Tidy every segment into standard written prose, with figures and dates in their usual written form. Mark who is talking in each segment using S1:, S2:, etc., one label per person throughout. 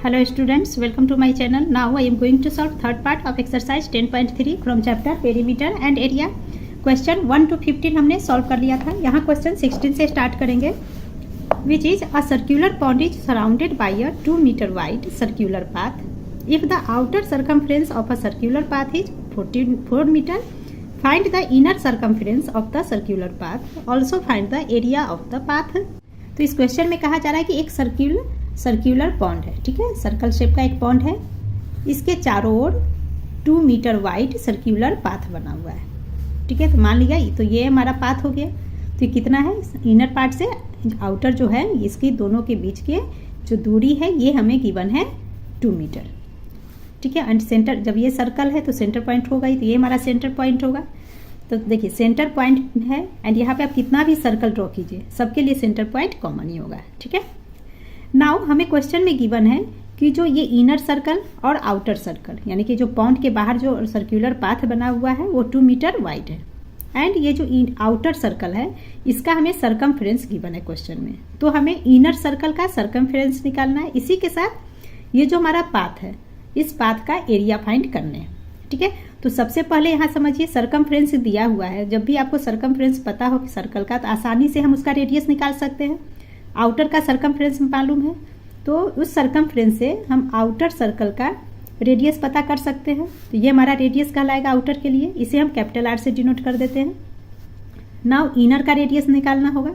S1: Hello students, welcome to my channel. Now I am going to solve third part of exercise 10.3 from chapter perimeter and area. Question 1 to 15 हमने solve कर लिया था. यहाँ question 16 से start करेंगे. Which is a circular pond is surrounded by a 2 meter wide circular path. If the outer circumference of a circular path is 44 meter, find the inner circumference of the circular path. Also find the area of the path. तो इस question में कहा जा रहा है कि एक circular pond है, ठीक है, सर्कल शेप का एक पॉन्ड है. इसके चारों ओर 2 मीटर वाइड सर्कुलर पाथ बना हुआ है, ठीक है. तो मान लिया तो ये हमारा पाथ हो गया. तो ये कितना है, इनर पार्ट से आउटर जो है इसकी दोनों के बीच के जो दूरी है ये हमें गिवन है 2 मीटर, ठीक है. एंड सेंटर, जब ये सर्कल है तो सेंटर पॉइंट होगा, तो ये हमारा सेंटर पॉइंट होगा. तो देखिए सेंटर पॉइंट है एंड यहाँ पे आप कितना भी सर्कल ड्रॉ कीजिए सबके लिए सेंटर पॉइंट कॉमन ही होगा, ठीक है. नाउ हमें क्वेश्चन में गिवन है कि जो ये इनर सर्कल और आउटर सर्कल यानी कि जो पॉन्ड के बाहर जो सर्कुलर पाथ बना हुआ है वो 2 मीटर वाइड है. एंड ये जो आउटर सर्कल है इसका हमें सरकमफ्रेंस गिवन है क्वेश्चन में. तो हमें इनर सर्कल का सरकमफ्रेंस निकालना है. इसी के साथ ये जो हमारा पाथ है इस पाथ का एरिया फाइंड करने हैं, ठीक है. तो सबसे पहले यहाँ समझिए सरकमफ्रेंस दिया हुआ है. जब भी आपको सरकमफ्रेंस पता हो कि सर्कल का तो आसानी से हम उसका रेडियस निकाल सकते हैं. आउटर का सरकमफ्रेंस मालूम है तो उस सरकमफ्रेंस से हम आउटर सर्कल का रेडियस पता कर सकते हैं. तो ये हमारा रेडियस कहलाएगा आउटर के लिए. इसे हम कैपिटल आर से डिनोट कर देते हैं. नाउ इनर का रेडियस निकालना होगा.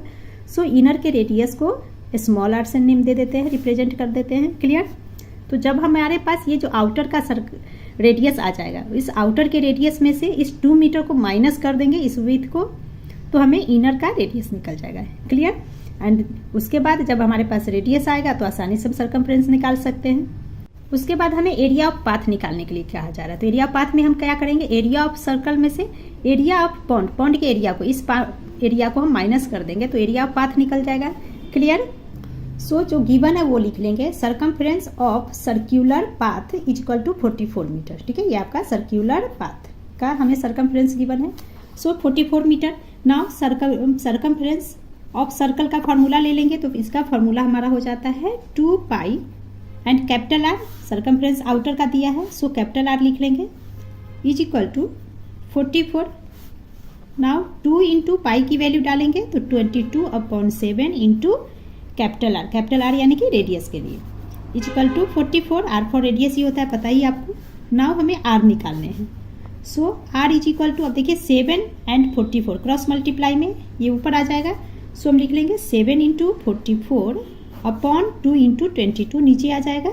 S1: सो इनर के रेडियस को स्मॉल आर से नेम दे देते हैं, रिप्रेजेंट कर देते हैं. क्लियर. तो जब हमारे पास ये जो आउटर का रेडियस आ जाएगा, इस आउटर के रेडियस में से इस 2 मीटर को माइनस कर देंगे इस विड्थ को, तो हमें इनर का रेडियस निकल जाएगा. क्लियर. एंड उसके बाद जब हमारे पास रेडियस आएगा तो आसानी से हम सरकमफ्रेंस निकाल सकते हैं. उसके बाद हमें एरिया ऑफ पाथ निकालने के लिए कहा जा रहा है. तो एरिया ऑफ पाथ में हम क्या करेंगे, एरिया ऑफ सर्कल में से एरिया ऑफ पॉन्ड के एरिया को, इस एरिया को हम माइनस कर देंगे तो एरिया ऑफ पाथ निकल जाएगा. क्लियर. सो जो गिवन है वो लिख लेंगे, circumference of circular path is equal to 44 metre, ठीक है. ये आपका सर्कुलर पाथ का हमें सरकमफ्रेंस गिवन है. So 44 metre. Now circumference of circle का फॉर्मूला ले लेंगे. तो इसका फॉर्मूला हमारा हो जाता है 2 pi and capital R, circumference outer का दिया है सो कैपिटल आर लिख लेंगे, is equal to 44. Now 2 into pi की वैल्यू डालेंगे तो 22/7 इंटू कैपिटल आर यानी कि रेडियस के लिए, is equal to 44. R for radius ही होता है, पता ही आपको. नाउ हमें आर निकालने हैं. सो आर इज इक्वल टू, अब देखिए 7 एंड 44 क्रॉस मल्टीप्लाई में ये ऊपर आ जाएगा. सो हम लिख लेंगे 7 इंटू 44 अपॉन 2 इंटू 22 नीचे आ जाएगा.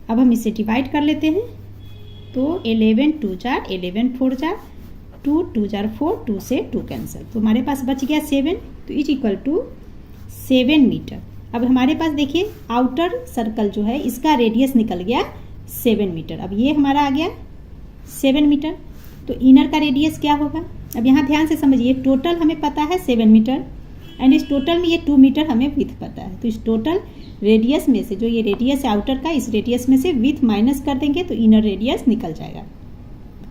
S1: अब हम इसे डिवाइड कर लेते हैं. तो 11 2 जार 11 4 जार 2 2 जार 4, 2 से 2 कैंसिल. तो हमारे पास बच गया 7. तो इज इक्वल टू 7 मीटर. अब हमारे पास देखिए आउटर सर्कल जो है इसका रेडियस निकल गया 7 मीटर. अब ये हमारा आ गया 7 मीटर. तो इनर का रेडियस क्या होगा. अब यहाँ ध्यान से समझिए, टोटल हमें पता है 7 मीटर एंड इस टोटल में ये 2 मीटर हमें विथ पता है. तो इस टोटल रेडियस में से जो ये रेडियस है आउटर का, इस रेडियस में से विथ माइनस कर देंगे तो इनर रेडियस निकल जाएगा.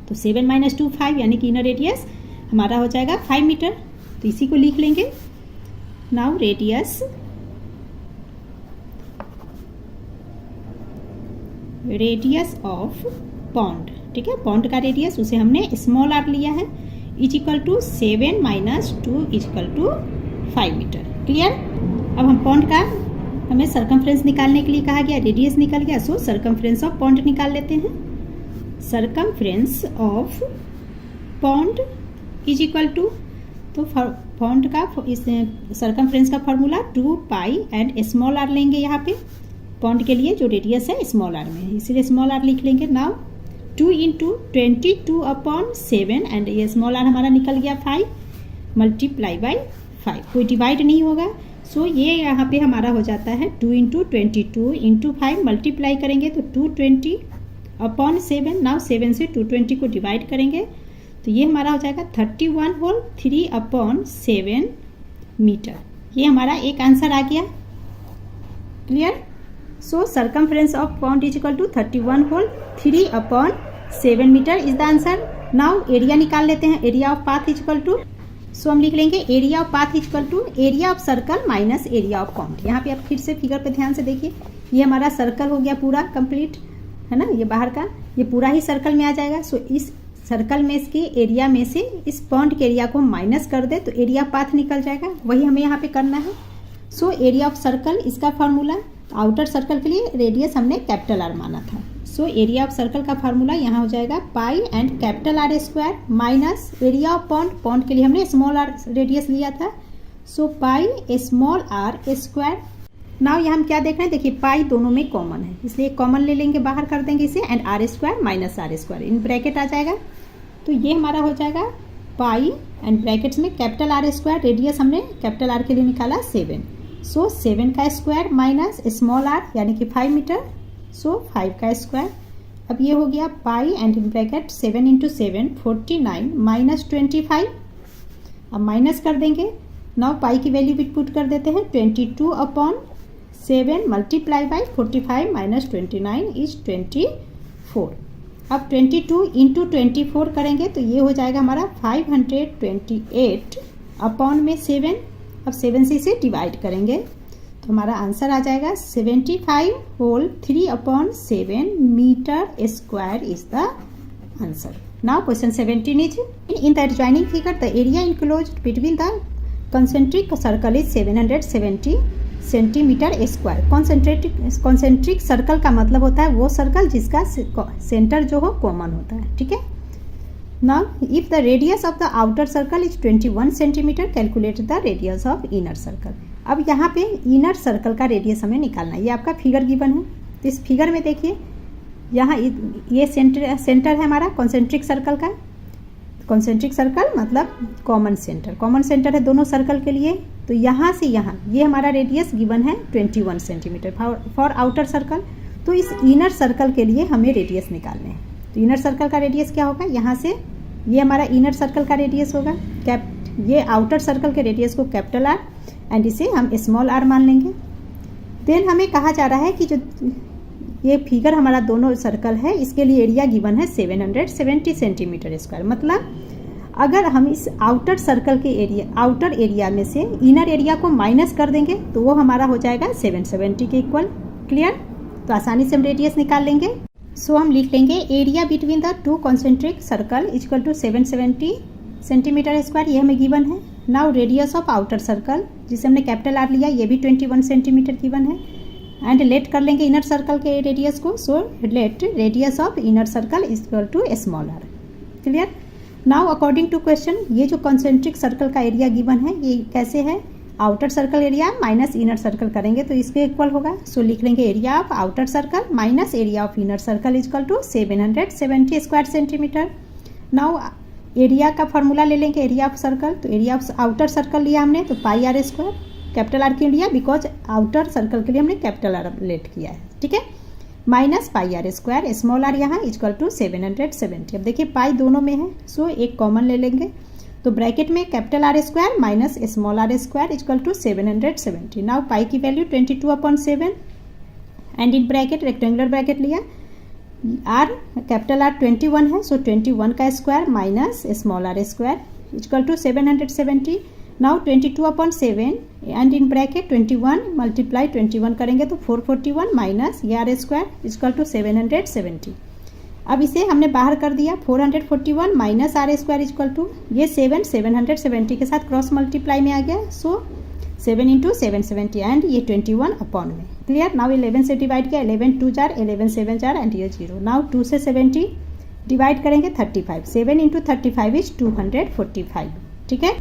S1: तो 7 - 2 5 यानी कि इनर रेडियस हमारा हो जाएगा 5 मीटर. तो इसी को लिख लेंगे. नाउ रेडियस ऑफ पॉन्ड, ठीक है, पॉन्ड का रेडियस उसे हमने स्मॉल आर लिया है, is equal to 7 - 2 is equal to 5 metre. Clear. अब हम पॉन्ड का, हमें सरकमफ्रेंस निकालने के लिए कहा गया, रेडियस निकल गया. सो सरकमफ्रेंस ऑफ पॉन्ड निकाल लेते हैं. Circumference of pond is equal to, तो पॉन्ड का इस सरकमफ्रेंस का formula 2 pi and small r लेंगे. यहाँ पे पॉन्ड के लिए जो रेडियस है स्मॉल आर में, इसलिए स्मॉल आर लिख लेंगे. नाउ 2 इंटू 22/7 एंड ये स्मॉल आर हमारा निकल गया 5 मल्टीप्लाई बाई 5. कोई डिवाइड नहीं होगा. सो ये यहाँ पे हमारा हो जाता है 2 इंटू 22 इंटू 5 मल्टीप्लाई करेंगे तो 220/7. नाउ 7 से 220 को डिवाइड करेंगे तो ये हमारा हो जाएगा 31/3/7 मीटर. ये हमारा एक आंसर आ गया. Clear. So circumference of pond is equal to 31/3/7 metre is the answer. Now area निकाल लेते हैं. Area of path is equal to so हम लिख लेंगे area of path equal to area of circle minus area of point. यहाँ पे आप फिर से फिगर पे ध्यान से देखिए, ये हमारा सर्कल हो गया पूरा कंप्लीट, है ना, ये बाहर का ये पूरा ही सर्कल में आ जाएगा। सो इस सर्कल में इसके एरिया में से इस पॉइंट के एरिया को हम माइनस कर दे तो एरिया पाथ निकल जाएगा, वही हमें यहाँ पे करना है। सो एरिया ऑफ सर्कल इसका फार्मूला, आउटर सर्कल के लिए रेडियस हमने कैपिटल आर माना था। सो एरिया ऑफ सर्कल का फार्मूला यहाँ हो जाएगा pi and capital R square minus area of point, point के लिए हमने स्मॉल आर रेडियस लिया था। So pi small R square. Now यहाँ हम क्या देख रहे हैं, देखिए पाई दोनों में कॉमन है, इसलिए कॉमन ले लेंगे, बाहर कर देंगे इसे, and R square minus are square in bracket आ जाएगा। तो ये हमारा हो जाएगा पाई एंड ब्रैकेट्स में कैपिटल आर स्क्वायर, रेडियस हमने कैपिटल आर के लिए निकाला 7। सो 7 का स्क्वायर माइनस स्मॉल आर यानी कि 5 मीटर, सो 5 का स्क्वायर। अब ये हो गया pi and in bracket 7 into 7 49 minus 25। अब माइनस कर देंगे, नाउ पाई की वैल्यू भी पुट कर देते हैं 22/7 मल्टीप्लाई बाई 45 माइनस 29 इज 24। अब 22 इंटू 24 करेंगे तो ये हो जाएगा हमारा 528/7। अब 7 से इसे डिवाइड करेंगे तो हमारा आंसर आ जाएगा 75 whole 3/7 metre square is the answer. Now question 17 is in the adjoining figure the area enclosed between the concentric circle is 770 centimetre square. Concentric circle का मतलब होता है वो सर्कल जिसका सेंटर जो हो कॉमन होता है, ठीक है। Now if the radius of the outer circle is 21 centimetre calculate the radius of inner circle. अब यहाँ पे इनर सर्कल का रेडियस हमें निकालना है, ये आपका फिगर गिवन है। तो इस फिगर में देखिए यहाँ ये सेंटर है हमारा कॉन्सेंट्रिक सर्कल का। कॉन्सेंट्रिक सर्कल मतलब कॉमन सेंटर है दोनों सर्कल के लिए। तो यहाँ से यहाँ ये हमारा रेडियस गिवन है 21 सेंटीमीटर फॉर आउटर सर्कल। तो इस इनर सर्कल के लिए हमें रेडियस निकालने हैं। तो इनर सर्कल का रेडियस क्या होगा, यहाँ से ये हमारा इनर सर्कल का रेडियस होगा, ये आउटर सर्कल के रेडियस को कैपिटल आर एंड इसे हम स्मॉल आर मान लेंगे। देन हमें कहा जा रहा है कि जो ये फिगर हमारा दोनों सर्कल है इसके लिए एरिया गिवन है 770 सेंटीमीटर स्क्वायर। मतलब अगर हम इस आउटर सर्कल के आउटर एरिया में से इनर एरिया को माइनस कर देंगे तो वो हमारा हो जाएगा 770 के इक्वल। क्लियर? तो आसानी से हम रेडियस निकाल लेंगे। सो हम लिख लेंगे area between the two concentric circle equal to 770 centimetre square, ये हमें गिवन है। Now radius of outer circle जिसे हमने कैपिटल आर लिया ये भी 21 सेंटीमीटर गिवन है। एंड लेट कर लेंगे इनर सर्कल के रेडियस को। So let radius of inner circle equal to small r. Clear? Now according to question ये जो कॉन्सेंट्रिक सर्कल का एरिया गिवन है ये कैसे है, outer circle area minus inner circle करेंगे तो इसके इक्वल होगा। सो लिख लेंगे area of outer circle minus area of inner circle equal to 770 square centimetre. Now area का फॉर्मूला ले लेंगे एरिया ऑफ सर्कल। तो एरिया ऑफ आउटर सर्कल लिया हमने तो pi are square, capital R क्यों लिया, बिकॉज आउटर सर्कल के लिए हमने कैपिटल आर लेट किया है, ठीक है, minus pi are square small r यहाँ इक्वल टू 770। अब देखिए पाई दोनों में है, सो एक कॉमन ले लेंगे तो ब्रैकेट में capital R square minus small R square equal to 770। Now pi की value 22/7 and in bracket rectangular bracket लिया, आर कैपिटल आर 21 है, सो 21 का square minus small R square equal to 770। Now 22/7 and in bracket 21 multiply 21 करेंगे तो 441 minus ये are square equal to 770। अब इसे हमने बाहर कर दिया 441 minus are square equal to ये 770 के साथ क्रॉस मल्टीप्लाई में आ गया। सो 7 इंटू 770 एंड ये 21 अपॉन में। क्लियर? नाउ 11 से डिवाइड किया, 11 2 जार 11 7 जार एंड ये 0। नाउ 2 से 70 डिवाइड करेंगे 35, 7 इंटू 35 इज 245। ठीक है?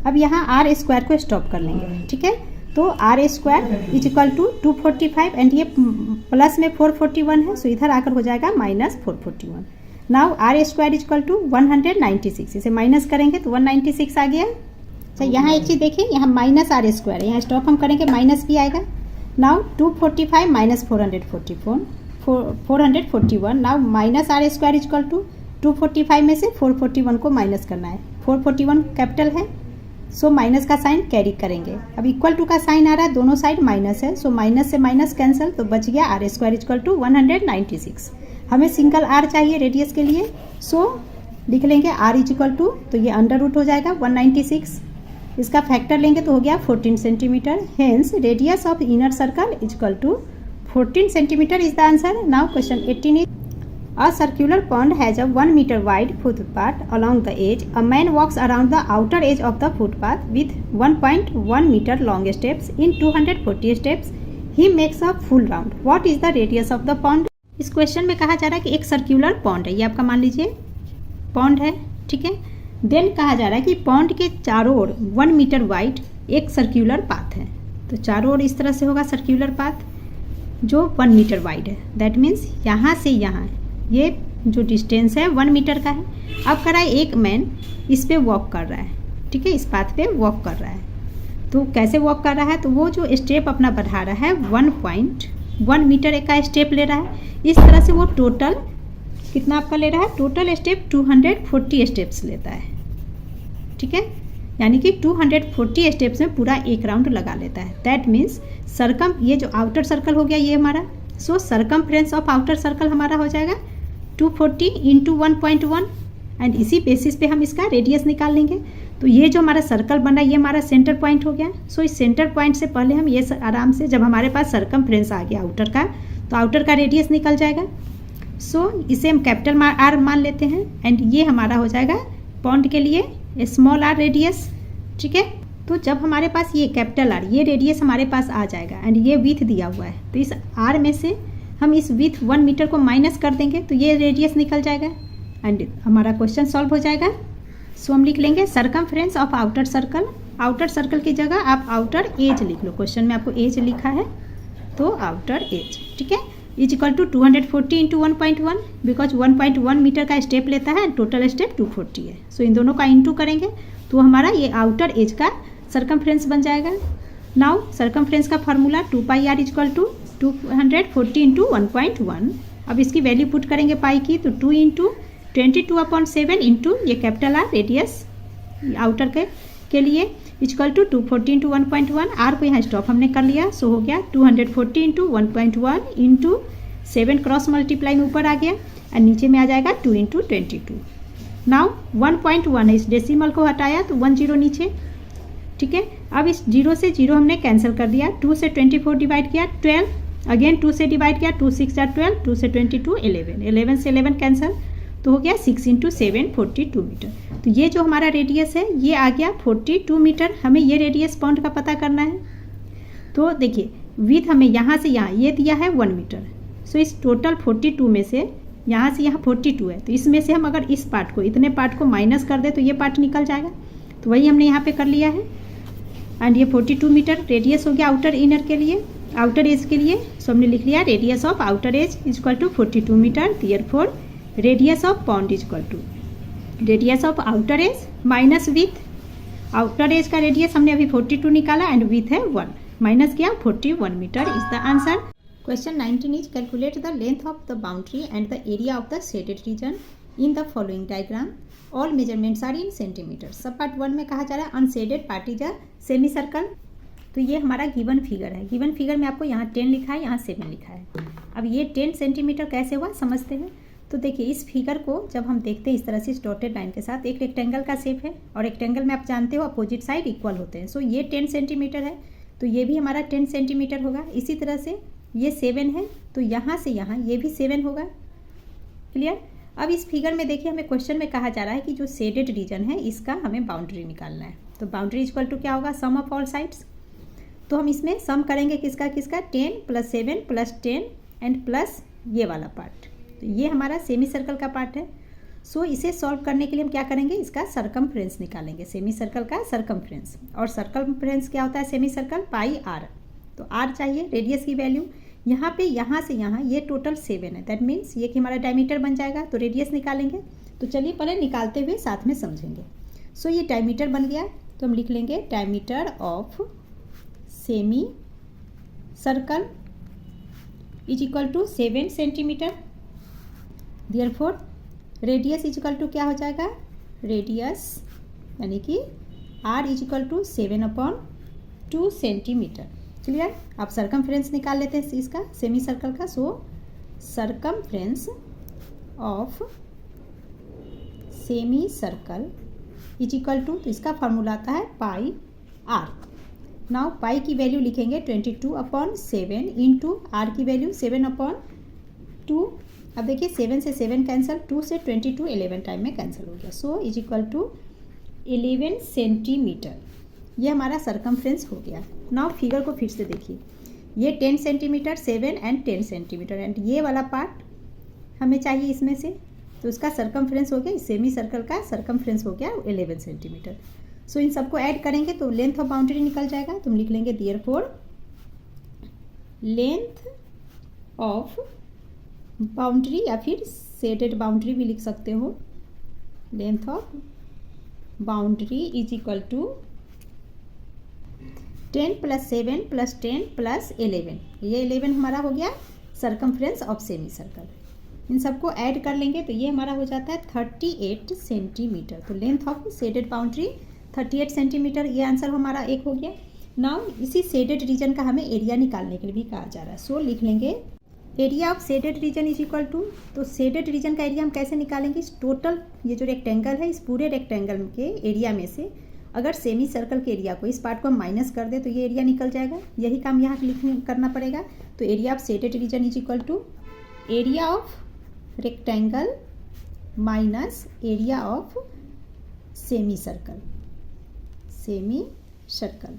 S1: अब यहाँ आर स्क्वायर को स्टॉप कर लेंगे, ठीक है। तो r square is equal to 245 and ये प्लस में 441 है, सो इधर आकर हो जाएगा minus 441। Now r square is equal to 196, इसे माइनस करेंगे तो 196 आ गया। अच्छा यहाँ एक चीज़ देखिए, यहाँ माइनस आर स्क्वायर है, यहाँ स्टॉप हम करेंगे माइनस भी आएगा। Now 245 minus 441, now minus are square is equal to 245 में से 441 को माइनस करना है, 441 कैपिटल है, सो माइनस का साइन कैरी करेंगे। अब इक्वल टू का साइन आ रहा है, दोनों साइड माइनस है, सो माइनस से माइनस कैंसिल, तो बच गया आर स्क्वायर इक्वल टू 196। हमें सिंगल आर चाहिए रेडियस के लिए, सो लिख लेंगे r इजिकल टू, तो ये अंडर रूट हो जाएगा 196, इसका फैक्टर लेंगे तो हो गया 14 centimetre. Hence radius of inner circle is equal to 14 centimetre is the answer. Now question 18 is a circular pond has a 1 meter wide footpath along the edge. A man walks around the outer edge of the footpath with 1.1 meter long steps. In 240 steps, he makes a full round. What is the radius of the pond? इस question में कहा जा रहा है कि एक circular pond है, ये आपका मान लीजिए पॉन्ड है, ठीक है। देन कहा जा रहा है कि पॉन्ड के चारों ओर 1 मीटर वाइड एक सर्क्यूलर पाथ है, तो चारों ओर इस तरह से होगा सर्क्यूलर पाथ जो 1 मीटर वाइड है। दैट मीन्स यहाँ से यहाँ ये जो डिस्टेंस है 1 मीटर का है। अब कर रहा है एक मैन इस पे वॉक कर रहा है, ठीक है, इस पाथ पे वॉक कर रहा है। तो कैसे वॉक कर रहा है, तो वो जो स्टेप अपना बढ़ा रहा है 1.1 मीटर का स्टेप ले रहा है। इस तरह से वो टोटल कितना आपका ले रहा है, टोटल स्टेप 240 स्टेप्स लेता है, ठीक है, यानी कि 240 स्टेप्स में पूरा एक राउंड लगा लेता है। दैट मीन्स सर्कम, ये जो आउटर सर्कल हो गया ये हमारा, सो सर्कमफ्रेंस ऑफ आउटर सर्कल हमारा हो जाएगा 240 इंटू 1.1 एंड इसी बेसिस पे हम इसका रेडियस निकाल लेंगे। तो ये जो हमारा सर्कल बना ये हमारा सेंटर पॉइंट हो गया। सो इस सेंटर पॉइंट से पहले हम ये आराम से, जब हमारे पास सर्कमफ्रेंस आ गया आउटर का, तो आउटर का रेडियस निकल जाएगा। सो इसे हम कैपिटल आर मान लेते हैं एंड ये हमारा हो जाएगा पॉन्ड के लिए स्मॉल आर रेडियस, ठीक है। तो जब हमारे पास ये कैपिटल आर, ये रेडियस हमारे पास आ जाएगा एंड ये विथ दिया हुआ है, तो इस आर में से हम इस विथ 1 मीटर को माइनस कर देंगे तो ये रेडियस निकल जाएगा एंड हमारा क्वेश्चन सॉल्व हो जाएगा। सो हम लिख लेंगे circumference of outer circle. Outer circle की जगह आप आउटर एज लिख लो, क्वेश्चन में आपको एज लिखा है तो आउटर एज, ठीक है, is equal to 240 into 1.1, because 1.1 metre का स्टेप लेता है, टोटल स्टेप 240 है। सो इन दोनों का इंटू करेंगे तो हमारा ये आउटर एज का सर्कमफ्रेंस बन जाएगा। नाउ सर्कमफ्रेंस का formula 2 pi r is equal to 240 into 1.1। अब इसकी वैल्यू पुट करेंगे पाई की, तो 2 इंटू 22/7 इंटू ये कैपिटल आर रेडियस आउटर के लिए इक्वल टू 240 इंटू 1.1। आर को यहाँ स्टॉप हमने कर लिया, सो हो गया 240 इंटू 1.1 इंटू 7 क्रॉस मल्टीप्लाई में ऊपर आ गया और नीचे में आ जाएगा 2 इंटू 22। नाउ 1.1 है, इस डेसिमल को हटाया तो 1 जीरो नीचे, ठीक है। अब इस जीरो से जीरो हमने कैंसिल कर दिया, 2 से 24 डिवाइड किया 12, अगेन 2 से डिवाइड किया 2 6 12, 2 से 22 11, 11 से 11 कैंसिल तो हो गया 6 इंटू 7 42 मीटर। तो ये जो हमारा रेडियस है ये आ गया 42 मीटर। हमें ये रेडियस पॉइंट का पता करना है। तो देखिए विथ हमें यहाँ से यहाँ ये दिया है 1 मीटर। सो इस टोटल 42 में से यहाँ से यहाँ 42 है, तो इसमें से हम अगर इस पार्ट को, इतने पार्ट को माइनस कर दे तो ये पार्ट निकल जाएगा। तो वही हमने यहाँ पे कर लिया है एंड ये 42 मीटर रेडियस हो गया आउटर इनर के लिए, आउटर एज के लिए। सो हमने लिख लिया radius of outer edge is equal to 42 metre. Therefore radius of pond is equal to radius of outer edge minus with. Outer edge का रेडियस हमने अभी 42 निकाला एंड विथ है 1, माइनस किया 41 metre is the answer. Question 19 is calculate the length of the boundary and the area of the shaded region in the following diagram. All measurements are in centimetre. Sub part 1 में कहा जा रहा है unshaded part is a semi circle. तो ये हमारा given figure है। Given figure में आपको यहाँ 10 लिखा है, यहाँ 7 लिखा है। अब ये 10 सेंटीमीटर कैसे हुआ समझते हैं। तो देखिए इस फिगर को जब हम देखते हैं इस तरह से डॉटेड लाइन के साथ, एक रेक्टेंगल का शेप है और रेक्टेंगल में आप जानते हो अपोजिट साइड इक्वल होते हैं। सो ये 10 सेंटीमीटर है तो ये भी हमारा 10 सेंटीमीटर होगा। इसी तरह से ये 7 है तो यहाँ से यहाँ ये भी 7 होगा। क्लियर। अब इस फिगर में देखिए हमें क्वेश्चन में कहा जा रहा है कि जो शेडेड रीजन है इसका हमें बाउंड्री निकालना है। तो बाउंड्री इक्वल टू क्या होगा, सम ऑफ ऑल साइड्स। तो हम इसमें सम करेंगे किसका किसका, 10 + 7 + 10 एंड प्लस ये वाला पार्ट। तो ये हमारा सेमी सर्कल का पार्ट है। सो इसे सॉल्व करने के लिए हम क्या करेंगे, इसका सर्कमफ्रेंस निकालेंगे, सेमी सर्कल का सर्कमफ्रेंस। और सर्कमफ्रेंस क्या होता है सेमी सर्कल, पाई आर। तो आर चाहिए, रेडियस की वैल्यू यहाँ पे यहाँ से यहाँ ये टोटल 7 है। दैट मीन्स ये कि हमारा डायमीटर बन जाएगा। तो रेडियस निकालेंगे। तो चलिए पहले निकालते हुए साथ में समझेंगे। सो ये डायमीटर बन गया तो हम लिख लेंगे diameter of semi circle is equal to 7 centimetre. Therefore radius is equal to क्या हो जाएगा, रेडियस यानी कि R is equal to 7/2 centimetre. Clear. आप सर्कमफ्रेंस निकाल लेते हैं इसका सेमी सर्कल का। So circumference of semi circle is equal to, तो इसका फॉर्मूला आता है पाई आर। नाउ पाई की वैल्यू लिखेंगे 22/7 इंटू आर की वैल्यू 7/2। अब देखिए 7 से 7 कैंसिल, 2 से 22 11 टाइम में कैंसिल हो गया। So is equal to 11 centimetre. ये हमारा सरकमफ्रेंस हो गया। नाउ फिगर को फिर से देखिए, ये 10 सेंटीमीटर, 7 एंड 10 सेंटीमीटर, एंड ये वाला पार्ट हमें चाहिए इसमें से, तो उसका सरकमफ्रेंस हो गया, सेमी सर्कल का सरकमफ्रेंस हो गया 11 सेंटीमीटर। सो इन सबको ऐड करेंगे तो लेंथ ऑफ बाउंड्री निकल जाएगा। तुम लिख लेंगे देयरफॉर लेंथ ऑफ बाउंड्री, या फिर शेडेड बाउंड्री भी लिख सकते हो। Length of boundary is equal to 10 + 7 + 10 + 11। ये 11 हमारा हो गया सरकमफ्रेंस ऑफ सेमी सर्कल। इन सबको ऐड कर लेंगे तो ये हमारा हो जाता है 38 सेंटीमीटर। तो length of shaded boundary 38 centimetre, ये आंसर हमारा एक हो गया। नाउ इसी शेडेड रीजन का हमें एरिया निकालने के लिए भी कहा जा रहा है। सो लिख लेंगे area of shaded region is equal to, तो शेडेड रीजन का एरिया हम कैसे निकालेंगे, इस टोटल ये जो रेक्टेंगल है, इस पूरे रेक्टेंगल के एरिया में से अगर सेमी सर्कल के एरिया को, इस पार्ट को हम माइनस कर दे तो ये एरिया निकल जाएगा। यही काम यहाँ करना पड़ेगा। तो area of shaded region is equal to area of rectangle minus area of semi circle,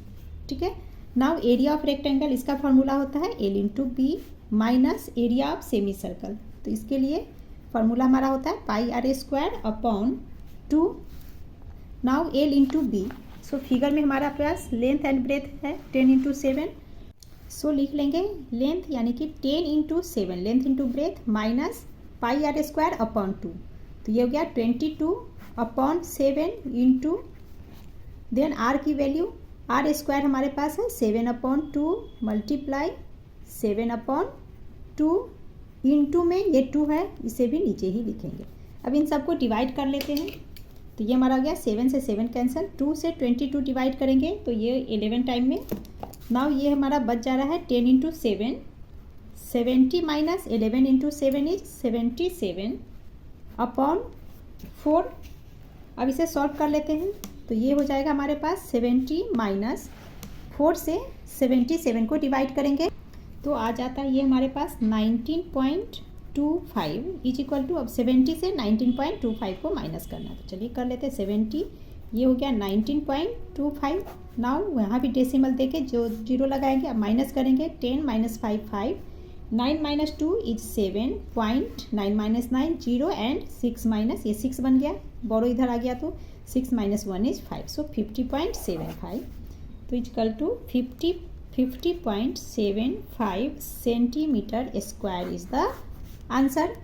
S1: ठीक है। नाउ एरिया ऑफ रेक्टेंगल, इसका फॉर्मूला होता है L × B minus area of semi circle. तो इसके लिए फॉर्मूला हमारा होता है πr²/2। Now L × B, so figure में हमारा पास लेंथ एंड ब्रेथ है 10 × 7। सो लिख लेंगे लेंथ यानी कि 10 × 7, length into breath minus πr²/2। तो ये हो गया 22/7 इंटू, देन आर की वैल्यू r² हमारे पास है 7/2 मल्टीप्लाई 7/2 इंटू में ये 2 है, इसे भी नीचे ही लिखेंगे। अब इन सबको डिवाइड कर लेते हैं। तो ये हमारा हो गया 7 से 7 कैंसिल, 2 से 22 डिवाइड करेंगे तो ये 11 टाइम में। नाउ ये हमारा बच जा रहा है 10 × 7, 70 माइनस 11 × 7 इज 77/4। अब इसे सॉल्व कर लेते हैं तो ये हो जाएगा हमारे पास 70 माइनस 4 से 77 को डिवाइड करेंगे तो आ जाता है ये हमारे पास 19.25 इज इक्वल टू, अब 70 से 19.25 को माइनस करना है। तो चलिए कर लेते हैं 70, ये हो गया 19.25। नाउ यहाँ भी डेसिमल देके जो जीरो लगाएंगे, अब माइनस करेंगे 10 minus 5 5, 9 minus 2 is 7, 9 minus 9 0 and 6 minus, ये 6 बन गया, बोरो इधर आ गया तो 6 माइनस 1 इज 5। सो 50.75, तो equal to 50.75 centimetre square is the answer.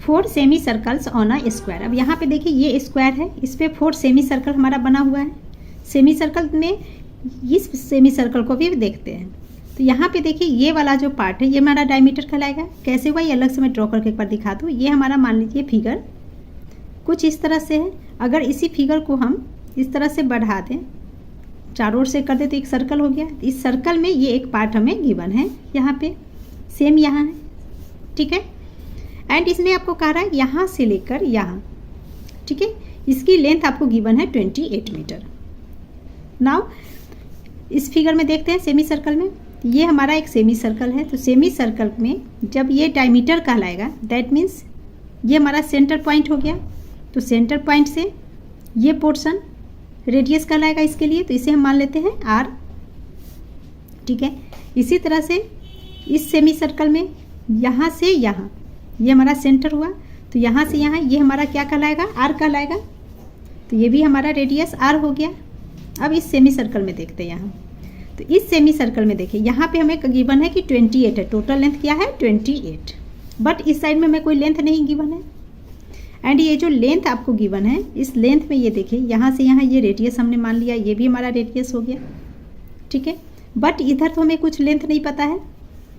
S1: 4 semi circles on a square. अब यहाँ पे देखिए ये स्क्वायर है, इस पे 4 सेमी सर्कल हमारा बना हुआ है। सेमी सर्कल में इस सेमी सर्कल को भी देखते हैं। तो यहाँ पे देखिए ये वाला जो पार्ट है ये हमारा डायमीटर कहलाएगा। कैसे हुआ ये अलग से मैं ड्रॉ करके एक बार दिखा दूँ। ये हमारा मान लीजिए फिगर कुछ इस तरह से है। अगर इसी फिगर को हम इस तरह से बढ़ा दें, चारों ओर से कर दे तो एक सर्कल हो गया। इस सर्कल में ये एक पार्ट हमें गिवन है, यहाँ पे सेम यहाँ है, ठीक है। एंड इसमें आपको कह रहा है यहाँ से लेकर यहाँ, ठीक है। इसकी लेंथ आपको गिवन है 28 मीटर। नाउ इस फिगर में देखते हैं सेमी सर्कल में, ये हमारा एक सेमी सर्कल है। तो सेमी सर्कल में जब ये डायमीटर कहलाएगा, दैट मीन्स ये हमारा सेंटर पॉइंट हो गया। तो सेंटर पॉइंट से ये पोर्शन रेडियस कहलाएगा इसके लिए, तो इसे हम मान लेते हैं r, ठीक है। इसी तरह से इस सेमी सर्कल में यहाँ से यहाँ ये हमारा सेंटर हुआ, तो यहाँ से यहाँ ये हमारा क्या कहलाएगा, r कहलाएगा। तो ये भी हमारा रेडियस r हो गया। अब इस सेमी सर्कल में देखते हैं यहाँ, तो इस सेमी सर्कल में देखिए यहाँ पे हमें गिवन है कि 28 है, टोटल लेंथ क्या है 28, बट इस साइड में हमें कोई लेंथ नहीं गिवन है। एंड ये जो लेंथ आपको गिवन है, इस लेंथ में ये देखिए यहाँ से यहाँ ये रेडियस हमने मान लिया, ये भी हमारा रेडियस हो गया, ठीक है। बट इधर तो हमें कुछ लेंथ नहीं पता है,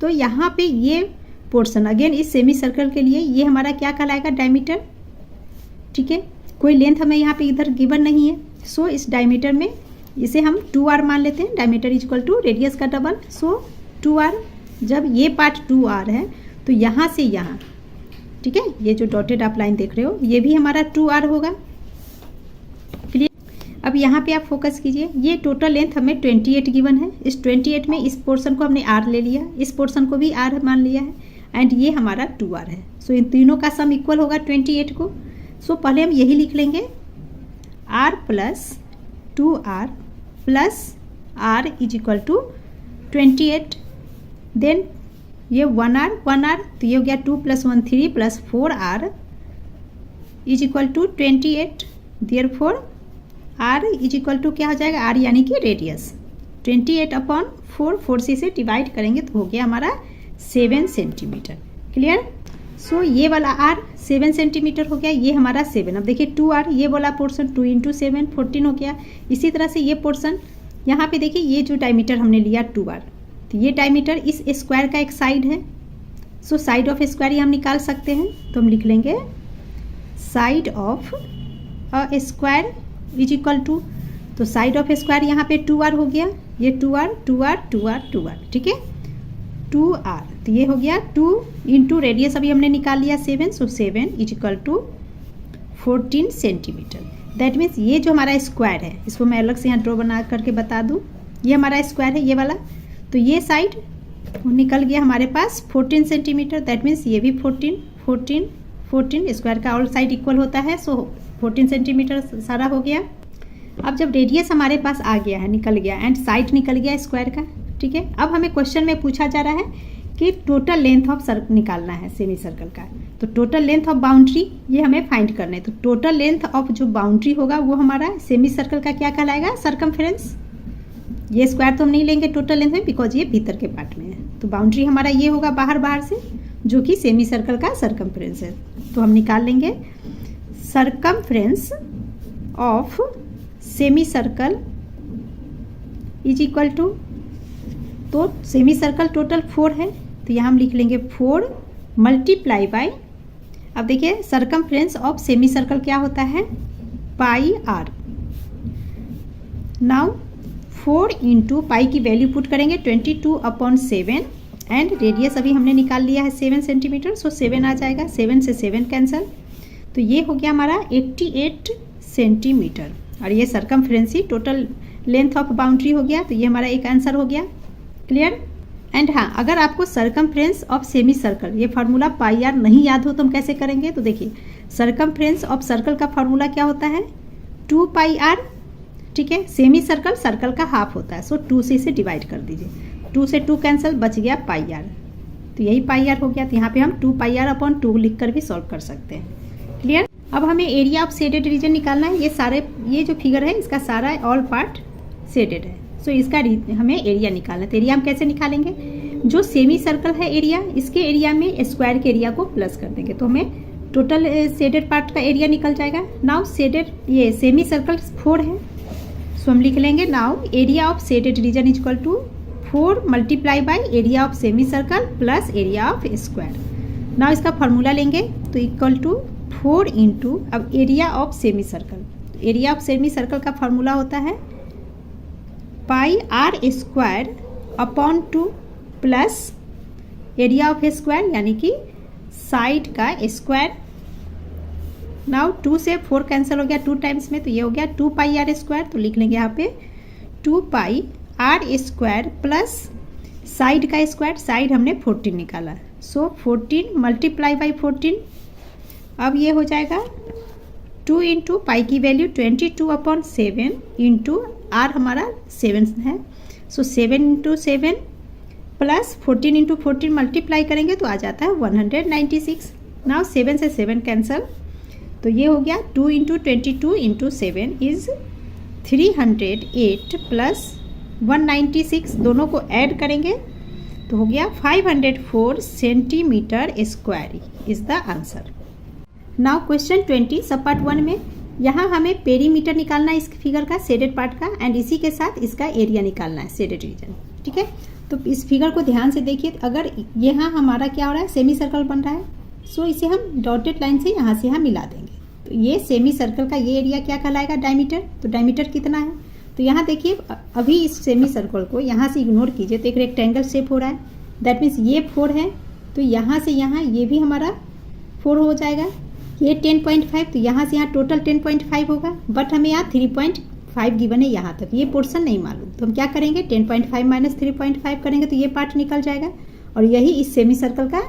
S1: तो यहाँ पे ये पोर्शन अगेन इस सेमी सर्कल के लिए ये हमारा क्या कहलाएगा, डायमीटर, ठीक है। कोई लेंथ हमें यहाँ पे इधर गिवन नहीं है। सो इस डायमीटर में इसे हम 2r मान लेते हैं। Diameter is equal to radius का डबल, सो 2r। जब ये पार्ट 2r है तो यहाँ से यहाँ, ठीक है, ये जो डॉटेड आप लाइन देख रहे हो ये भी हमारा 2r होगा, अब यहाँ पे आप फोकस कीजिए, ये टोटल लेंथ हमें 28 गिवन है। इस 28 में इस पोर्शन को हमने r ले लिया, इस पोर्शन को भी r मान लिया है, एंड ये हमारा 2r है। सो इन तीनों का सम इक्वल होगा 28 को। सो पहले हम यही लिख लेंगे, r plus 2r plus r is equal to 28। Then ये 1r तो ये हो गया 2 + 1 3 plus 4r is equal to 28। Therefore r is equal to क्या हो जाएगा, r यानी कि रेडियस 28/4, 4 से डिवाइड करेंगे तो हो गया हमारा 7 सेंटीमीटर। क्लियर। सो ये वाला r 7 सेंटीमीटर हो गया, ये हमारा 7। अब देखिए 2r, ये वाला पोर्शन 2 × 7 14 हो गया। इसी तरह से ये पोर्शन यहाँ पे देखिए, ये जो डायमीटर हमने लिया 2r, तो ये डायमीटर इस स्क्वायर का एक साइड है। सो साइड ऑफ स्क्वायर ये हम निकाल सकते हैं, तो हम लिख लेंगे side of a square is equal to, तो साइड ऑफ स्क्वायर यहाँ पे 2r हो गया, ये 2r 2r 2r 2r, ठीक है 2r। तो ये हो गया 2 × रेडियस अभी हमने निकाल लिया 7, so 7 is equal to 14 centimetre. That means ये जो हमारा स्क्वायर है, इसको मैं अलग से यहाँ ड्रॉ बना करके बता दूँ, ये हमारा स्क्वायर है ये वाला, तो ये साइड निकल गया हमारे पास 14 सेंटीमीटर। दैट मीन्स ये भी 14 स्क्वायर का ऑल साइड इक्वल होता है, सो 14 सेंटीमीटर सारा हो गया। अब जब रेडियस हमारे पास आ गया है, निकल गया, एंड साइड निकल गया स्क्वायर का, ठीक है। अब हमें क्वेश्चन में पूछा जा रहा है कि टोटल लेंथ ऑफ सर्कल निकालना है सेमी सर्कल का। तो टोटल लेंथ ऑफ बाउंड्री ये हमें फाइंड करना है। तो टोटल लेंथ ऑफ जो बाउंड्री होगा वो हमारा सेमी सर्कल का क्या कहलाएगा, सरकमफ्रेंस। ये स्क्वायर तो हम नहीं लेंगे टोटल लेंथ में, बिकॉज ये भीतर के पार्ट में है। तो बाउंड्री हमारा ये होगा बाहर से, जो कि सेमी सर्कल का सरकमफ्रेंस है। तो हम निकाल लेंगे circumference of semi circle is equal to, तो सेमी सर्कल टोटल 4 है, तो यहाँ हम लिख लेंगे 4 मल्टीप्लाई बाय, अब देखिए सरकमफ्रेंस ऑफ सेमी सर्कल क्या होता है, पाई r। नाउ 4 × पाई की वैल्यू पुट करेंगे 22/7, एंड रेडियस अभी हमने निकाल लिया है 7 सेंटीमीटर, सो 7 आ जाएगा, 7 से 7 कैंसिल, तो ये हो गया हमारा 88 सेंटीमीटर। और ये circumference he total length of boundary हो गया, तो ये हमारा एक आंसर हो गया। क्लियर। एंड हाँ, अगर आपको सरकमफ्रेंस ऑफ सेमी सर्कल ये फार्मूला पाई आर नहीं याद हो तो हम कैसे करेंगे, तो देखिए सरकमफ्रेंस ऑफ सर्कल का फार्मूला क्या होता है, 2 पाई आर, ठीक है। सेमी सर्कल सर्कल का हाफ होता है, सो 2 से इसे डिवाइड कर दीजिए, 2 से 2 कैंसिल, बच गया पाई आर, तो यही पाई आर हो गया। तो यहाँ पे हम 2 पाई r/2 लिख कर भी सॉल्व कर सकते हैं। क्लियर। अब हमें एरिया ऑफ शेडेड रीजन निकालना है। ये जो फिगर है इसका सारा ऑल पार्ट शेडेड है, सो इसका हमें एरिया निकालना है। तो एरिया हम कैसे निकालेंगे, जो सेमी सर्कल है एरिया, इसके एरिया में स्क्वायर के एरिया को प्लस कर देंगे, तो हमें टोटल शेडेड पार्ट का एरिया निकल जाएगा। नाउ शेडेड ये सेमी सर्कल 4 है, सो हम लिख लेंगे now area of shaded region is equal to 4 multiply by area of semi circle plus area of square. Now इसका फार्मूला लेंगे तो इक्वल टू 4 × अब area of semi circle, area of semi circle का formula होता है पाई r² plus area of square यानी कि side का स्क्वायर। नाउ 2 से 4 कैंसिल हो गया 2 टाइम्स में, तो ये हो गया 2 पाई r², तो लिख लेंगे यहाँ पे 2 पाई r² प्लस साइड का स्क्वायर, साइड हमने 14 निकाला, सो 14 मल्टीप्लाई बाई 14, अब ये हो जाएगा 2 × पाई की वैल्यू 22/7 × r हमारा 7 है, सो 7 × 7 प्लस 14 × 14 मल्टीप्लाई करेंगे तो आ जाता है 196। नाउ 7 से 7 कैंसिल, तो ये हो गया 2 × 22 × 7 इज़ 308 प्लस 196, दोनों को ऐड करेंगे तो हो गया 504 centimetre square is the answer. Now question 20 सब पार्ट 1 में यहाँ हमें पेरीमीटर निकालना है इस फिगर का, शेडेड पार्ट का, एंड इसी के साथ इसका एरिया निकालना है शेडेड रीजन, ठीक है। तो इस फिगर को ध्यान से देखिए, अगर यहाँ हमारा क्या हो रहा है, सेमी सर्कल बन रहा है, सो इसे हम डॉटेड लाइन से यहाँ से यहाँ मिला देंगे, तो ये सेमी सर्कल का ये एरिया क्या कहलाएगा, डायमीटर। तो डायमीटर कितना है, तो यहाँ देखिए अभी इस सेमी सर्कल को यहाँ से इग्नोर कीजिए तो एक रेक्टेंगल शेप हो रहा है, दैट मीन्स ये 4 है, तो यहाँ से यहाँ ये भी हमारा 4 हो जाएगा, ये 10.5, तो यहाँ से यहाँ टोटल 10.5 होगा, बट हमें यहाँ 5 गिवन है यहाँ तक, ये पोर्शन नहीं मालूम, तो हम क्या करेंगे 10.5 माइनस 3.5 करेंगे तो ये पार्ट निकल जाएगा और यही इस सेमी सर्कल का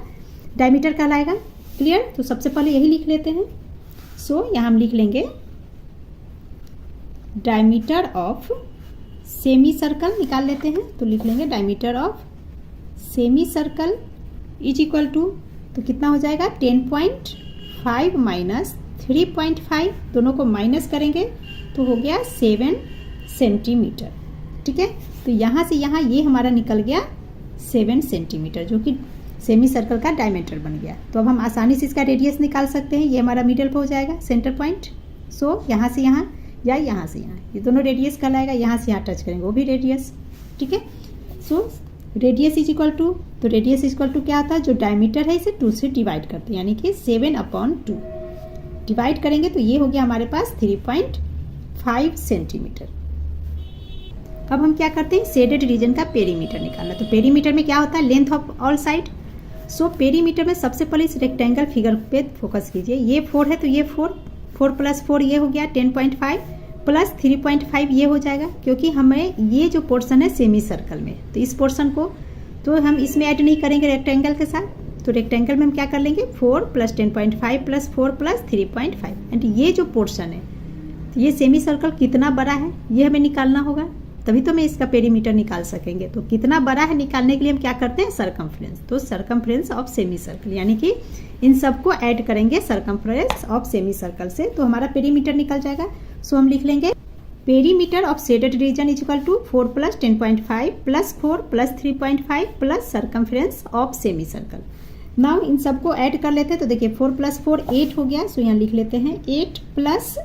S1: डायमीटर कहलाएगा। क्लियर? तो सबसे पहले यही लिख लेते हैं। सो यहाँ हम लिख लेंगे डायमीटर ऑफ सेमी सर्कल निकाल लेते हैं, तो लिख लेंगे diameter of semi circle is equal to, तो कितना हो जाएगा 10.5 माइनस 3.5, दोनों को माइनस करेंगे तो हो गया 7 सेंटीमीटर। ठीक है, तो यहाँ से यहाँ ये हमारा निकल गया 7 सेंटीमीटर, जो कि सेमी सर्कल का डायमीटर बन गया। तो अब हम आसानी से इसका रेडियस निकाल सकते हैं, ये हमारा मिडल पे हो जाएगा सेंटर पॉइंट। सो यहाँ से यहाँ या यहाँ से यहाँ, ये दोनों रेडियस कहलाएगा, यहाँ से यहाँ टच करेंगे वो भी रेडियस। ठीक है, so radius is equal to, तो रेडियस इज इक्वल टू क्या होता है, जो डायमीटर है इसे 2 से डिवाइड करते हैं, यानी कि 7/2 डिवाइड करेंगे तो ये हो गया हमारे पास 3.5 सेंटीमीटर। अब हम क्या करते हैं, शेडेड रीजन का पेरीमीटर निकालना। तो पेरीमीटर में क्या होता है, length of all side. So perimeter में सबसे पहले इस रेक्टेंगल फिगर पे फोकस कीजिए। ये 4 है तो ये 4 प्लस 4 ये हो गया 10.5 प्लस 3.5 ये हो जाएगा, क्योंकि हमें ये जो पोर्शन है सेमी सर्कल में, तो इस पोर्शन को तो हम इसमें ऐड नहीं करेंगे रेक्टेंगल के साथ। तो रेक्टेंगल में हम क्या कर लेंगे 4 प्लस 10.5 प्लस 4 प्लस 3.5, एंड ये जो पोर्शन है, तो ये सेमी सर्कल कितना बड़ा है ये हमें निकालना होगा, तभी तो मैं इसका पेरीमीटर निकाल सकेंगे। तो कितना बड़ा है निकालने के लिए हम क्या करते हैं, सरकमफ्रेंस। तो सरकमफ्रेंस ऑफ सेमी सर्कल, यानी कि इन सबको ऐड करेंगे सरकमफ्रेंस ऑफ सेमी सर्कल से, तो हमारा पेरीमीटर निकल जाएगा। सो हम लिख लेंगे perimeter of shaded region is equal to 4 plus 10.5 plus 4 plus 3.5 plus circumference of semi circle. Now इन सबको ऐड कर लेते हैं, तो देखिए 4 प्लस 4 8 हो गया। सो यहाँ लिख लेते हैं 8 प्लस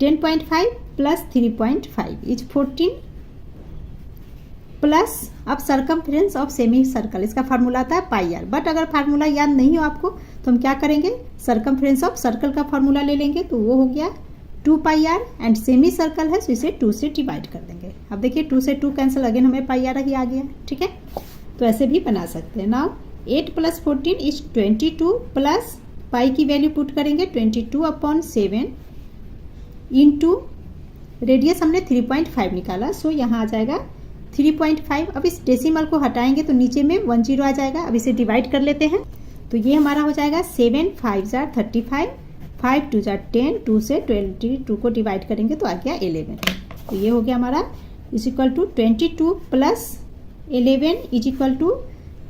S1: 10.5 प्लस 3.5 इज 14 प्लस, अब सरकमफ्रेंस ऑफ सेमी सर्कल, इसका फार्मूला आता है पाई आर, बट अगर फार्मूला याद नहीं हो आपको तो हम क्या करेंगे, सरकमफ्रेंस ऑफ सर्कल का फार्मूला ले लेंगे, तो वो हो गया 2 pi are, and semi circle है तो इसे 2 से डिवाइड कर देंगे। अब देखिए 2 से 2 कैंसिल, अगेन हमें पाई आर ही आ गया। ठीक है, तो ऐसे भी बना सकते हैं। Now 8 plus 14 is 22 plus pi की वैल्यू पुट करेंगे 22/7 इंटू रेडियस हमने 3.5 निकाला, सो यहाँ आ जाएगा 3.5। अब इस डेसिमल को हटाएंगे तो नीचे में 1 0 आ जाएगा। अब इसे डिवाइड कर लेते हैं, तो ये हमारा हो जाएगा 7 5 जार 35, 5 2 जार 10, 2 से 22 को डिवाइड करेंगे तो आ गया 11। तो ये हो गया हमारा is equal to 22 plus 11 is equal to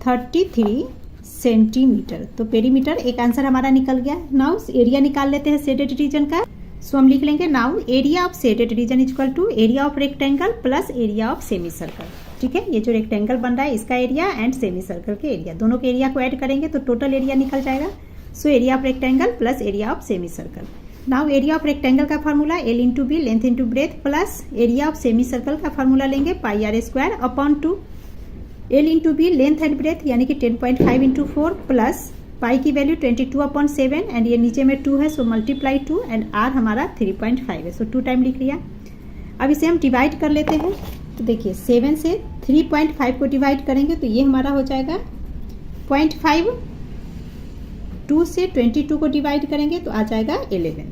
S1: 33 centimetre. तो पेरीमीटर एक आंसर हमारा निकल गया। नाउ एरिया निकाल लेते हैं शेडेड रीजन का। सो हम लिख लेंगे now area of shaded region is equal to area of rectangle plus area of semi circle. ठीक है, ये जो रेक्टेंगल बन रहा है इसका एरिया एंड सेमी सर्कल के एरिया, दोनों के एरिया को ऐड करेंगे तो टोटल एरिया निकल जाएगा। So area of rectangle plus area of semi circle. Now area of rectangle का formula L into B, length into breadth, plus area of semi circle का फार्मूला लेंगे pi are square upon 2, L into B length and breadth यानी कि 10.5 into 4 plus pi की value 22/7, and ये नीचे में 2 है सो मल्टीप्लाई 2, एंड आर हमारा 3.5 है, सो 2 टाइम लिख लिया। अब इसे हम डिवाइड कर लेते हैं, तो देखिए 7 से 3.5 को डिवाइड करेंगे तो ये हमारा हो जाएगा 0.5, 2 से 22 को डिवाइड करेंगे तो आ जाएगा 11।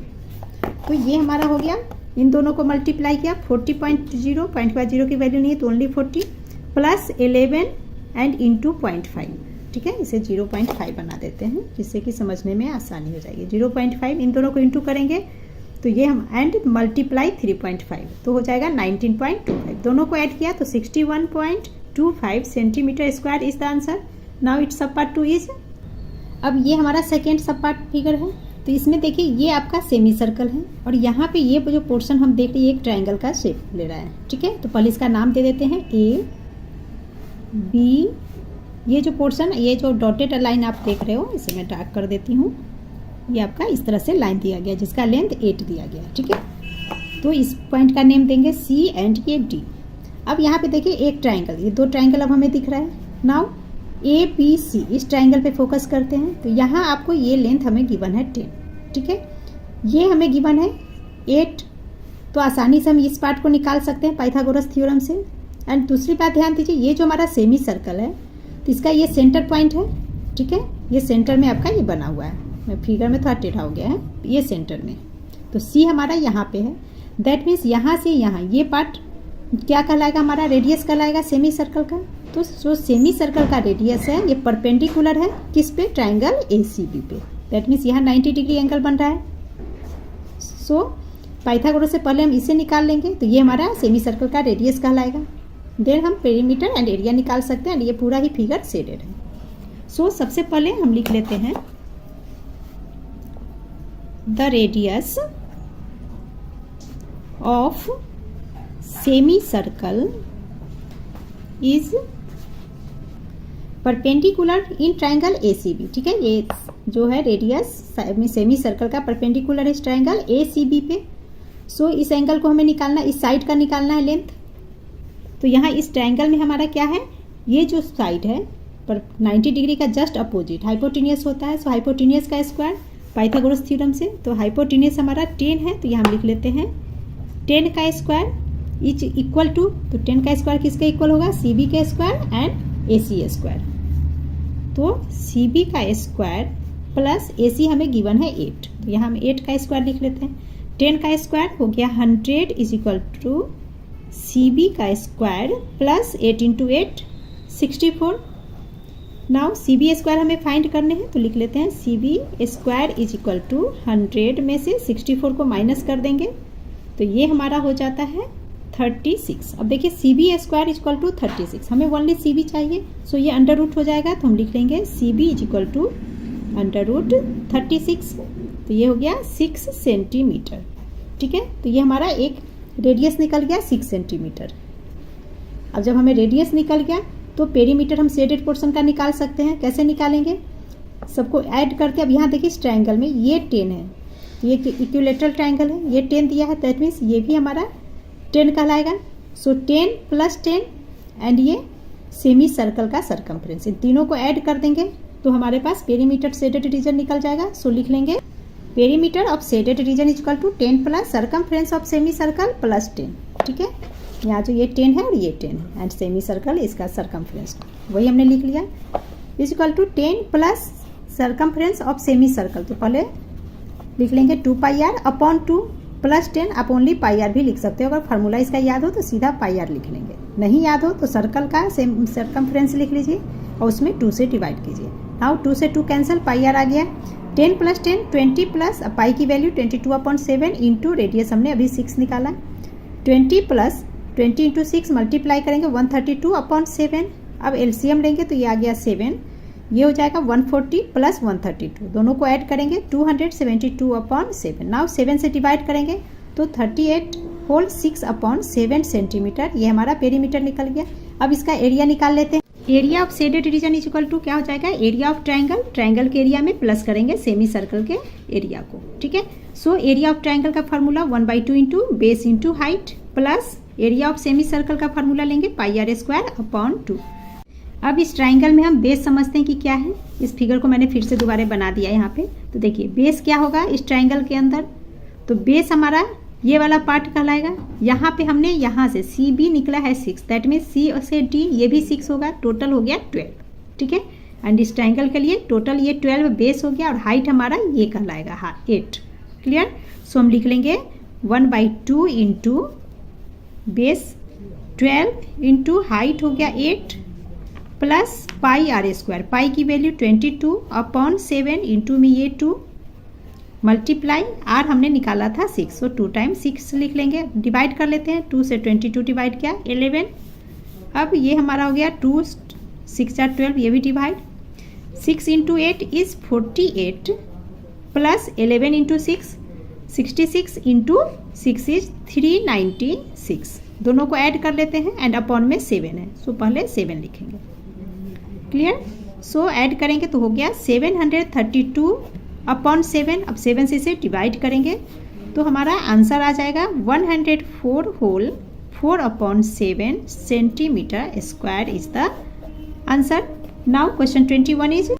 S1: तो ये हमारा हो गया, इन दोनों को मल्टीप्लाई किया 40.0, 0.50 की वैल्यू नहीं है तो ओनली 40 प्लस 11 एंड इंटू 0.5। ठीक है, इसे 0.5 बना देते हैं जिससे कि समझने में आसानी हो जाएगी। 0.5 इन दोनों को इंटू करेंगे तो ये हम एंड मल्टीप्लाई 3.5 तो हो जाएगा 19.25। दोनों को ऐड किया तो 61.25 centimetre square is the answer. Now it's सब पार्ट 2 इज, अब ये हमारा सेकेंड सब पार्ट फिगर है। तो इसमें देखिए ये आपका सेमी सर्कल है और यहाँ पे ये जो पोर्शन हम देख रहे हैं एक ट्रायंगल का शेप ले रहा है। ठीक है, तो पहले इसका नाम दे देते हैं A B। ये जो पोर्शन, ये जो डॉटेड लाइन आप देख रहे हो इसे मैं डार्क कर देती हूँ। ये आपका इस तरह से लाइन दिया गया जिसका लेंथ 8 दिया गया। ठीक है, तो इस पॉइंट का नेम देंगे C एंड ये D। अब यहाँ पे देखिए एक ट्रायंगल, ये 2 ट्रायंगल अब हमें दिख रहा है। नाउ ABC इस ट्रायंगल पे फोकस करते हैं, तो यहाँ आपको ये लेंथ हमें गिवन है 10। ठीक है, ये हमें गिवन है 8, तो आसानी से हम इस पार्ट को निकाल सकते हैं पाइथागोरस थ्योरम से। एंड दूसरी बात ध्यान दीजिए, ये जो हमारा सेमी सर्कल है तो इसका ये सेंटर पॉइंट है। ठीक है, ये सेंटर में आपका ये बना हुआ है, मैं फिगर में थोड़ा टेढ़ा हो गया है, ये सेंटर में, तो C हमारा यहाँ पे है। दैट मीन्स यहाँ से यहाँ ये पार्ट क्या कहलाएगा, हमारा रेडियस कहलाएगा सेमी सर्कल का। तो जो सेमी सर्कल का रेडियस है ये परपेंडिकुलर है किस पे, ट्राइंगल ACB पे। दैट मीन्स यहाँ 90 डिग्री एंगल बन रहा है। सो पाइथागोरस से पहले हम इसे निकाल लेंगे, तो ये हमारा सेमी सर्कल का रेडियस कहलाएगा। देन हम पेरीमीटर एंड एरिया निकाल सकते हैं, ये पूरा ही फिगर शेडेड है। सो सबसे पहले हम लिख लेते हैं the radius of semi circle is perpendicular in triangle ACB। ठीक है, ये जो है रेडियस सेमी सर्कल का परपेंडिकुलर है इस ट्राइंगल ACB पे। सो इस एंगल को हमें निकालना, इस साइड का निकालना है लेंथ। तो यहाँ इस ट्राइंगल में हमारा क्या है, ये जो साइड है पर 90 डिग्री का जस्ट अपोजिट हाइपोटेनियस होता है। सो हाइपोटेनियस का स्क्वायर पाइथागोरस थ्योरम से, तो हाइपोटेनियस हमारा 10 है, तो यहाँ हम लिख लेते हैं 10 का स्क्वायर इज इक्वल टू, तो 10 का स्क्वायर किसके इक्वल होगा, CB के स्क्वायर एंड AC स्क्वायर। तो CB का स्क्वायर प्लस AC हमें गिवन है 8, तो यहाँ हम 8 का स्क्वायर लिख लेते हैं। 10 का स्क्वायर हो गया 100 इज इक्वल टू CB का square plus 8 into 8 64। Now CB square हमें फाइंड करने हैं, तो लिख लेते हैं CB square is equal to 100 में से 64 को माइनस कर देंगे, तो ये हमारा हो जाता है 36। अब देखिए CB square is equal to 36, हमें ओनली CB चाहिए। सो ये अंडर रूट हो जाएगा, तो हम लिख लेंगे CB is equal to under root 36, तो ये हो गया 6 सेंटीमीटर। ठीक है, तो ये हमारा एक रेडियस निकल गया 6 सेंटीमीटर। अब जब हमें रेडियस निकल गया तो पेरीमीटर हम शेडेड पोर्शन का निकाल सकते हैं। कैसे निकालेंगे, सबको ऐड करके। अब यहाँ देखिए इस ट्राइंगल में ये 10 है, ये इक्विलेटरल ट्राइंगल है, ये 10 दिया है, दैट मीन्स ये भी हमारा 10 कहलाएगा। सो 10 प्लस 10 एंड ये सेमी सर्कल का सरकमफ्रेंस, इन तीनों को ऐड कर देंगे तो हमारे पास पेरीमीटर शेडेड रीजन निकल जाएगा। सो लिख लेंगे perimeter of shaded region is equal to 10 plus circumference of semi circle plus 10। ठीक है, यहाँ जो ये 10 है और ये 10 है एंड सेमी सर्कल इसका सरकमफ्रेंस, वही हमने लिख लिया is equal to 10 plus circumference of semi circle. तो पहले लिख लेंगे 2πr अपॉन 2 प्लस 10, आप ओनली πr भी लिख सकते हो। अगर फार्मूला इसका याद हो तो सीधा πr लिख लेंगे, नहीं याद हो तो सर्कल का सरकमफ्रेंस लिख लीजिए और उसमें 2 से डिवाइड कीजिए। नाउ 2 से 2 कैंसिल, πr आ गया। 10 प्लस 10 20 प्लस पाई की वैल्यू 22/7 इंटू रेडियस हमने अभी 6 निकाला। 20 प्लस 20 इंटू 6 मल्टीप्लाई करेंगे 132/7। अब एलसीएम लेंगे तो ये आ गया 7, ये हो जाएगा 140 प्लस 132, दोनों को ऐड करेंगे 272/7। नाउ 7 से डिवाइड करेंगे तो 38 होल 6/7 सेंटीमीटर, ये हमारा पेरीमीटर निकल गया। अब इसका एरिया निकाल लेते हैं। Area of shaded region is equal to क्या हो जाएगा, एरिया ऑफ ट्राइंगल, ट्राइंगल के एरिया में प्लस करेंगे सेमी सर्कल के एरिया को। ठीक है, सो एरिया ऑफ ट्राइंगल का formula 1/2 into base into height plus area of semi circle का फार्मूला लेंगे πr स्क्वायर अपॉन 2। अब इस ट्राइंगल में हम बेस समझते हैं कि क्या है। इस फिगर को मैंने फिर से दोबारा बना दिया यहाँ पे। तो देखिए बेस क्या होगा इस ट्राइंगल के अंदर, तो बेस हमारा ये वाला पार्ट कहलाएगा। यहाँ पे हमने यहाँ से CB निकला है 6, दैट मीन C से D ये भी 6 होगा, टोटल हो गया 12। ठीक है, एंड इस ट्राइंगल के लिए टोटल ये 12 बेस हो गया और हाइट हमारा ये कहलाएगा 8। क्लियर, सो हम लिख लेंगे 1/2 इंटू बेस 12 इंटू हाइट हो गया 8 प्लस πr स्क्वायर, पाई की वैल्यू 22/7 इंटू में ये 2 मल्टीप्लाई r हमने निकाला था 6, सो 2 टाइम्स 6 लिख लेंगे। डिवाइड कर लेते हैं, 2 से 22 डिवाइड किया 11। अब ये हमारा हो गया 2 6 4 12, ये भी divide 6 into 8 is 48 plus 11 into 6 66 into 6 is 396, दोनों को ऐड कर लेते हैं एंड अपॉन में 7 है, सो पहले 7 लिखेंगे। क्लियर, सो ऐड करेंगे तो हो गया 732/7। अब 7 से इसे डिवाइड करेंगे तो हमारा आंसर आ जाएगा 104 whole 4/7 centimetre square is the answer. Now question 21 is,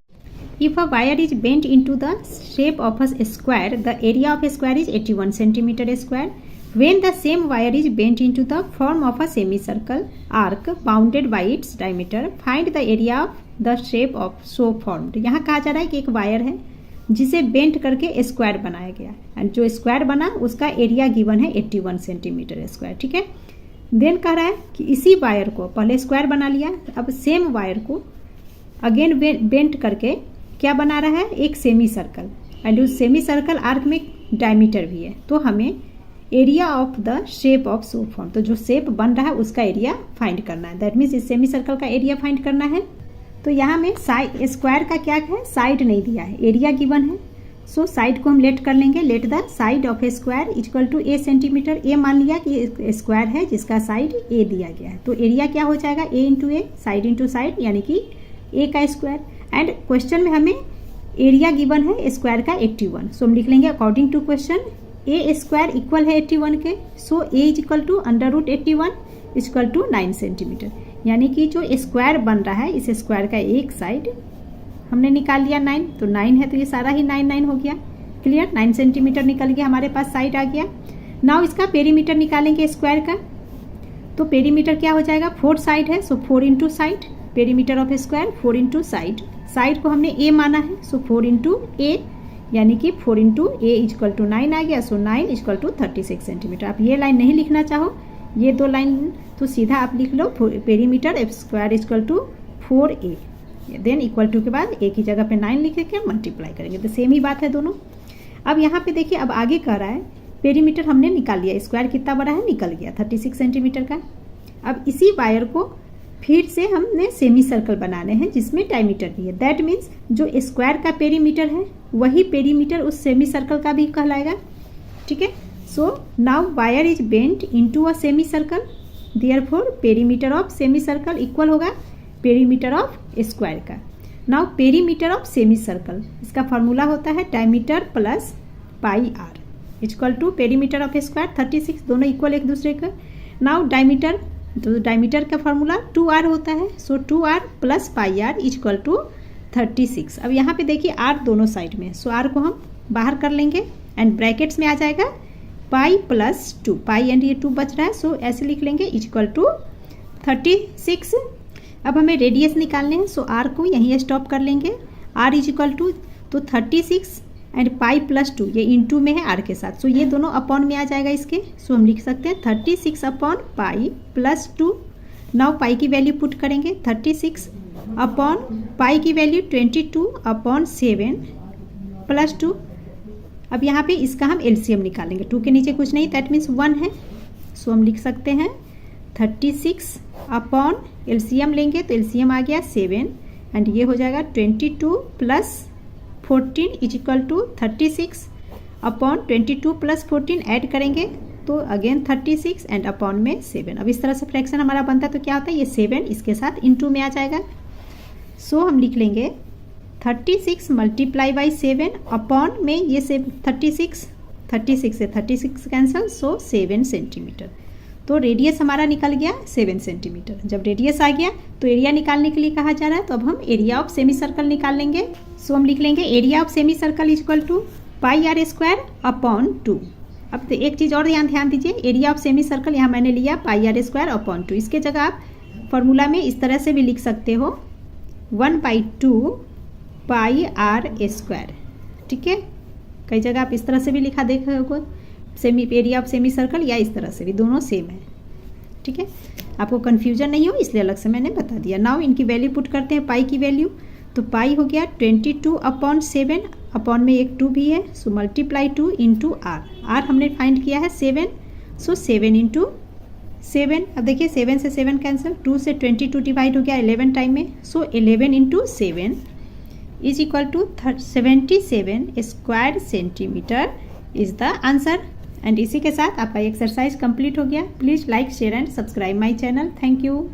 S1: if a wire is bent into the shape of a square, the area of a square is 81 centimeter square. When the same wire is bent into the form of a semicircle arc bounded by its diameter, find the area of the shape of so formed. यहाँ कहा जा रहा है कि एक wire है, जिसे bent करके स्क्वायर बनाया गया, एंड जो स्क्वायर बना उसका एरिया गिवन है 81 सेंटीमीटर स्क्वायर। ठीक है, देन कह रहा है कि इसी वायर को पहले स्क्वायर बना लिया, अब सेम वायर को अगेन बेंट करके क्या बना रहा है, एक सेमी सर्कल, एंड उस सेमी सर्कल आर्क में डायमीटर भी है। तो हमें area of the shape of so form, तो जो शेप बन रहा है उसका एरिया फाइंड करना है। दैट मीन्स इस सेमी सर्कल का एरिया फाइंड करना है। तो यहाँ में साइड स्क्वायर का क्या है, साइड नहीं दिया है, एरिया गिवन है। सो साइड को हम लेट कर लेंगे, let the side of a square equal to a centimetre. A मान लिया कि स्क्वायर है जिसका साइड ए दिया गया है, तो एरिया क्या हो जाएगा, ए इंटू ए, साइड इंटू साइड, यानी कि ए का स्क्वायर। एंड क्वेश्चन में हमें एरिया गिवन है स्क्वायर का 81, सो हम लिख लेंगे according to question a square equal है 81 के, so a is equal to under root 81 equal to 9 centimetre. यानी कि जो स्क्वायर बन रहा है इस स्क्वायर का एक साइड हमने निकाल लिया 9, तो 9 है तो ये सारा ही 9 हो गया। क्लियर, 9 सेंटीमीटर निकल गया, हमारे पास साइड आ गया। नाउ इसका पेरीमीटर निकालेंगे स्क्वायर का, तो पेरीमीटर क्या हो जाएगा, 4 साइड है, सो 4 into side, perimeter of square 4 into side. Side को हमने ए माना है, सो 4 इंटू ए, यानी कि 4 इंटू ए इक्वल टू 9 आ गया, सो 9 इक्वल टू 36 सेंटीमीटर। आप ये लाइन नहीं लिखना चाहो, ये दो लाइन तो सीधा आप लिख लो perimeter of square equal to 4a, then equal to के बाद ए की जगह पे 9 लिख के मल्टीप्लाई करेंगे, तो सेम ही बात है दोनों। अब यहाँ पे देखिए, अब आगे कह रहा है पेरीमीटर हमने निकाल लिया, स्क्वायर कितना बड़ा है निकल गया 36 सेंटीमीटर का। अब इसी वायर को फिर से हमने सेमी सर्कल बनाने हैं जिसमें डायमीटर भी है। दैट मीन्स जो स्क्वायर का पेरीमीटर है वही पेरीमीटर उस सेमी सर्कल का भी कहलाएगा। ठीक है, so now wire is bent into a semi circle, therefore perimeter of semi circle equal होगा पेरीमीटर ऑफ स्क्वायर का। Now perimeter of semi circle, इसका फॉर्मूला होता है diameter plus pi r equal to perimeter of square 36, दोनों equal एक दूसरे का। Now diameter, तो डायमीटर का फॉर्मूला 2r होता है, so 2r plus pi r equal to 36। अब यहाँ पे देखिए r दोनों साइड में, सो r को हम बाहर कर लेंगे एंड ब्रैकेट्स में आ जाएगा पाई प्लस 2, पाई एंड ये 2 बच रहा है, सो ऐसे लिख लेंगे इक्वल टू 36। अब हमें रेडियस निकालने हैं, सो r को यहीं स्टॉप कर लेंगे, r इज इक्वल टू तो 36 एंड पाई प्लस 2, ये इंटू में है r के साथ, सो ये दोनों अपॉन में आ जाएगा इसके, सो हम लिख सकते हैं 36 upon pi plus 2। Now pi की वैल्यू पुट करेंगे, 36 अपॉन पाई की वैल्यू 22 अपॉन 7 प्लस 2। अब यहाँ पे इसका हम एलसीएम निकालेंगे, 2 के नीचे कुछ नहीं, दैट मीन्स 1 है, सो हम लिख सकते हैं 36 अपॉन एलसीएम लेंगे तो एलसीएम आ गया 7 एंड ये हो जाएगा 22 plus 14 is equal to 36 upon 22 plus 14 add करेंगे तो अगेन 36 एंड अपॉन में 7। अब इस तरह से फ्रैक्शन हमारा बनता है तो क्या होता है, ये 7 इसके साथ इनटू में आ जाएगा, सो हम लिख लेंगे 36 मल्टीप्लाई बाई 7 अपॉन में ये 36 से 36 कैंसल, सो 7 सेंटीमीटर। तो रेडियस हमारा निकल गया 7 सेंटीमीटर। जब रेडियस आ गया तो एरिया निकालने के लिए कहा जा रहा है, तो अब हम एरिया ऑफ सेमी सर्कल निकाल लेंगे। सो हम लिख लेंगे area of semi circle equal to pi are square upon 2। अब तो एक चीज़ और ध्यान दीजिए, एरिया ऑफ सेमी सर्कल यहाँ मैंने लिया पाई आर स्क्वायर अपॉन 2, इसके जगह आप फॉर्मूला में इस तरह से भी लिख सकते हो 1/2 पाई आर स्क्वायर। ठीक है, कई जगह आप इस तरह से भी लिखा देखोगे, semi area of semi circle, या इस तरह से भी, दोनों सेम है। ठीक है, आपको कन्फ्यूजन नहीं हो इसलिए अलग से मैंने बता दिया। नाउ इनकी वैल्यू पुट करते हैं, पाई की वैल्यू, तो पाई हो गया 22 अपॉन 7, अपॉन में एक 2 भी है, so multiply 2 into r, r हमने फाइंड किया है 7, सो 7 इंटू 7। अब देखिए 7 से 7 कैंसिल, 2 से 22 डिवाइड हो गया 11 टाइम में, so 11 into 7 is equal to 77 square centimetre is the answer. And इसी के साथ आपका एक्सरसाइज कंप्लीट हो गया। Please like share and subscribe my channel. Thank you.